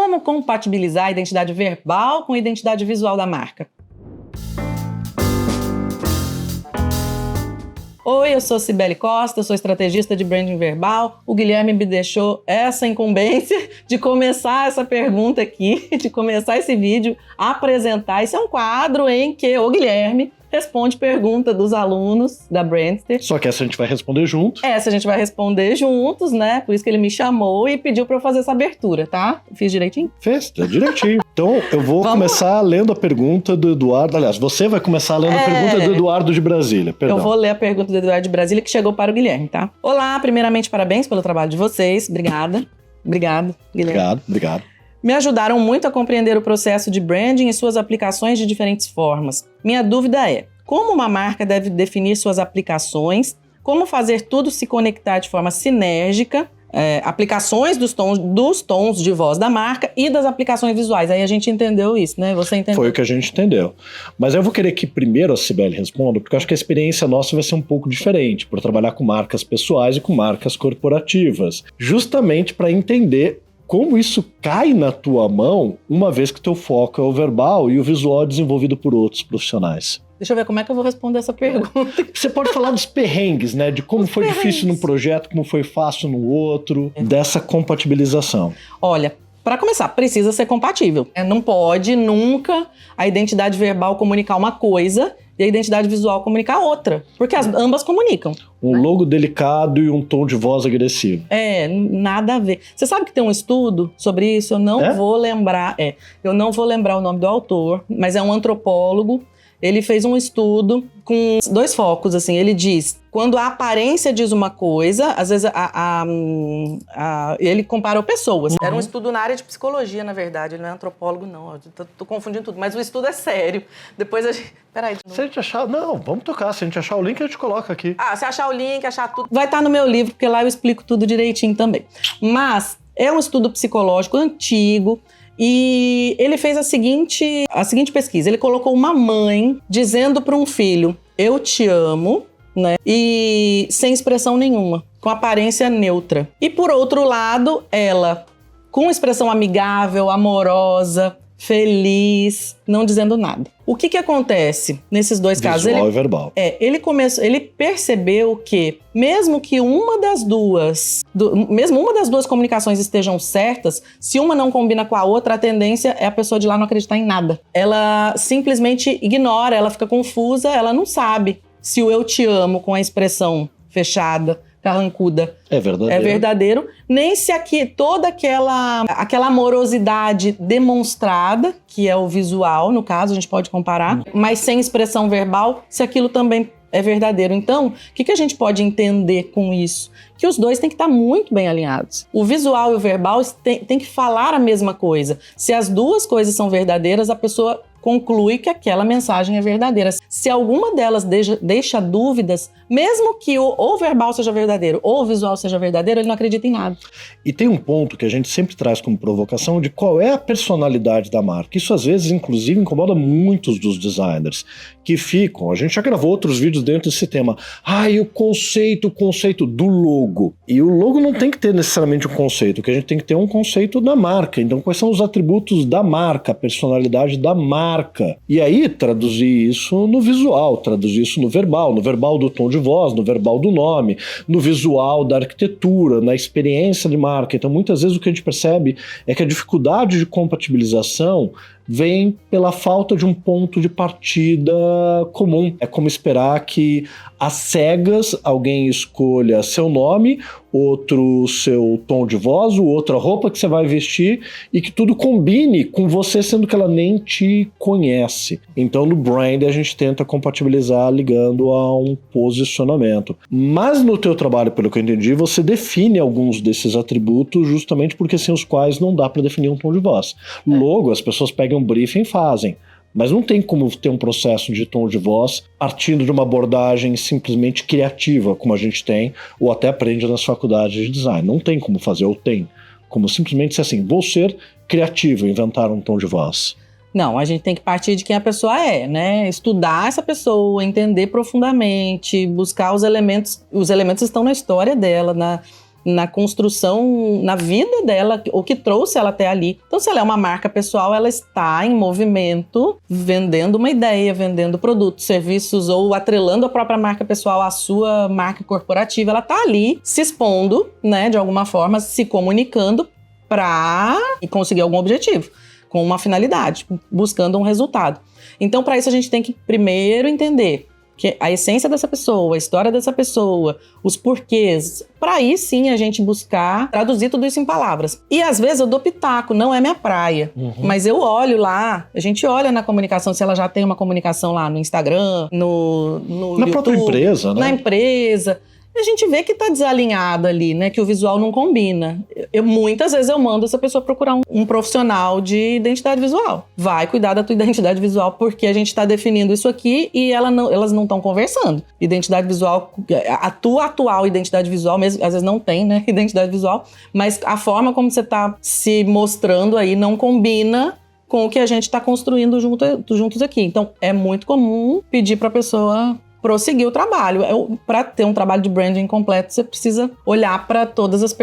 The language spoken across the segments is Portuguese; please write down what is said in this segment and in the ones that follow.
Como compatibilizar a identidade verbal com a identidade visual da marca? Oi, eu sou Cibele Costa, sou estrategista de branding verbal. O Guilherme me deixou essa incumbência de começar essa pergunta aqui, de começar esse vídeo, apresentar. Esse é um quadro em que o Guilherme responde pergunta dos alunos da Brandster. Só que essa a gente vai responder junto. Essa a gente vai responder juntos, né? Por isso que ele me chamou e pediu pra eu fazer essa abertura, tá? Fiz direitinho? Fez, tá direitinho. Então, eu vou começar lendo a pergunta do Eduardo. Aliás, você vai começar lendo a pergunta do Eduardo de Brasília. Perdão. Eu vou ler a pergunta do Eduardo de Brasília que chegou para o Guilherme, tá? Olá, primeiramente, parabéns pelo trabalho de vocês. Obrigada. Obrigado, Guilherme. Obrigado. Me ajudaram muito a compreender o processo de branding e suas aplicações de diferentes formas. Minha dúvida é, como uma marca deve definir suas aplicações, como fazer tudo se conectar de forma sinérgica, aplicações dos tons de voz da marca e das aplicações visuais. Aí a gente entendeu isso, né? Você entendeu? Foi o que a gente entendeu. Mas eu vou querer que primeiro a Cibele responda, porque eu acho que a experiência nossa vai ser um pouco diferente, por trabalhar com marcas pessoais e com marcas corporativas. Justamente para entender como isso cai na tua mão, uma vez que teu foco é o verbal e o visual é desenvolvido por outros profissionais. Deixa eu ver como é que eu vou responder essa pergunta. Você pode falar dos perrengues, né? De como foi difícil num projeto, como foi fácil no outro, dessa compatibilização. Olha, para começar, precisa ser compatível. Não pode nunca a identidade verbal comunicar uma coisa e a identidade visual comunicar outra, porque ambas comunicam. Um logo delicado e um tom de voz agressivo. Nada a ver. Você sabe que tem um estudo sobre isso? Eu não vou lembrar. Eu não vou lembrar o nome do autor, mas é um antropólogo. Ele fez um estudo com 2 focos, assim. Ele diz, quando a aparência diz uma coisa, às vezes ele comparou pessoas. Era um estudo na área de psicologia, na verdade. Ele não é antropólogo, não. Eu tô confundindo tudo. Mas o estudo é sério. Depois a gente... Peraí. Se a gente achar... Não, vamos tocar. Se a gente achar o link, a gente coloca aqui. Se achar o link, achar tudo... Vai estar no meu livro, porque lá eu explico tudo direitinho também. Mas é um estudo psicológico antigo. E ele fez a seguinte pesquisa. Ele colocou uma mãe dizendo para um filho, eu te amo, né? E sem expressão nenhuma, com aparência neutra. E por outro lado, ela com expressão amigável, amorosa, feliz, não dizendo nada. O que acontece nesses 2 casos? Visual e verbal. Ele percebeu que mesmo uma das duas comunicações estejam certas, se uma não combina com a outra, a tendência é a pessoa de lá não acreditar em nada. Ela simplesmente ignora, ela fica confusa, ela não sabe se o eu te amo com a expressão fechada, carrancuda, é verdadeiro, nem se aqui toda aquela amorosidade demonstrada, que é o visual, no caso, a gente pode comparar, mas sem expressão verbal, se aquilo também é verdadeiro. Então, o que a gente pode entender com isso? Que os dois têm que estar muito bem alinhados. O visual e o verbal têm que falar a mesma coisa. Se as duas coisas são verdadeiras, a pessoa conclui que aquela mensagem é verdadeira. Se alguma delas deixa dúvidas, mesmo que ou o verbal seja verdadeiro ou o visual seja verdadeiro, ele não acredita em nada. E tem um ponto que a gente sempre traz como provocação de qual é a personalidade da marca. Isso às vezes, inclusive, incomoda muitos dos designers que ficam... A gente já gravou outros vídeos dentro desse tema. E o conceito do logo. E o logo não tem que ter necessariamente um conceito. O que a gente tem que ter é um conceito da marca. Então, quais são os atributos da marca, a personalidade da marca? E aí, traduzir isso no visual, traduzir isso no verbal do tom de voz, no verbal do nome, no visual da arquitetura, na experiência de marca. Então, muitas vezes o que a gente percebe é que a dificuldade de compatibilização vem pela falta de um ponto de partida comum. É como esperar que às cegas alguém escolha seu nome, outro seu tom de voz, o outro a roupa que você vai vestir e que tudo combine com você, sendo que ela nem te conhece. Então no brand a gente tenta compatibilizar ligando a um posicionamento. Mas no teu trabalho, pelo que eu entendi, você define alguns desses atributos justamente porque sem os quais não dá para definir um tom de voz. Logo, as pessoas pegam um briefing e fazem. Mas não tem como ter um processo de tom de voz partindo de uma abordagem simplesmente criativa, como a gente tem, ou até aprende nas faculdades de design. Não tem como fazer, ou tem. Como simplesmente ser assim, vou ser criativo, inventar um tom de voz. Não, a gente tem que partir de quem a pessoa é, né? Estudar essa pessoa, entender profundamente, buscar os elementos estão na história dela, na construção, na vida dela, o que trouxe ela até ali. Então, se ela é uma marca pessoal, ela está em movimento, vendendo uma ideia, vendendo produtos, serviços ou atrelando a própria marca pessoal à sua marca corporativa. Ela está ali se expondo, né, de alguma forma, se comunicando para conseguir algum objetivo, com uma finalidade, buscando um resultado. Então, para isso, a gente tem que primeiro entender que a essência dessa pessoa, a história dessa pessoa, os porquês, para aí sim a gente buscar traduzir tudo isso em palavras. E às vezes eu dou pitaco, não é minha praia, mas eu olho lá, a gente olha na comunicação, se ela já tem uma comunicação lá no Instagram, no na YouTube, própria empresa, né? Na empresa. A gente vê que tá desalinhada ali, né? Que o visual não combina. Muitas vezes eu mando essa pessoa procurar um profissional de identidade visual. Vai cuidar da tua identidade visual, porque a gente tá definindo isso aqui e elas não estão conversando. Identidade visual, a tua atual identidade visual, mesmo, às vezes não tem, né? Identidade visual, mas a forma como você tá se mostrando aí não combina com o que a gente tá construindo juntos aqui. Então, é muito comum pedir pra pessoa prosseguir o trabalho. Para ter um trabalho de branding completo, você precisa olhar para todas as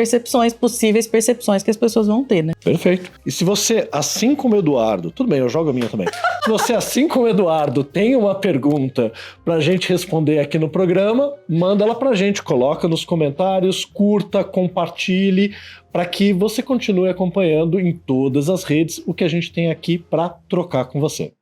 possíveis percepções que as pessoas vão ter, né? Perfeito. E se você, assim como o Eduardo, tudo bem, eu jogo a minha também. Se você, assim como o Eduardo, tem uma pergunta pra gente responder aqui no programa, manda ela pra gente, coloca nos comentários, curta, compartilhe, para que você continue acompanhando em todas as redes o que a gente tem aqui para trocar com você.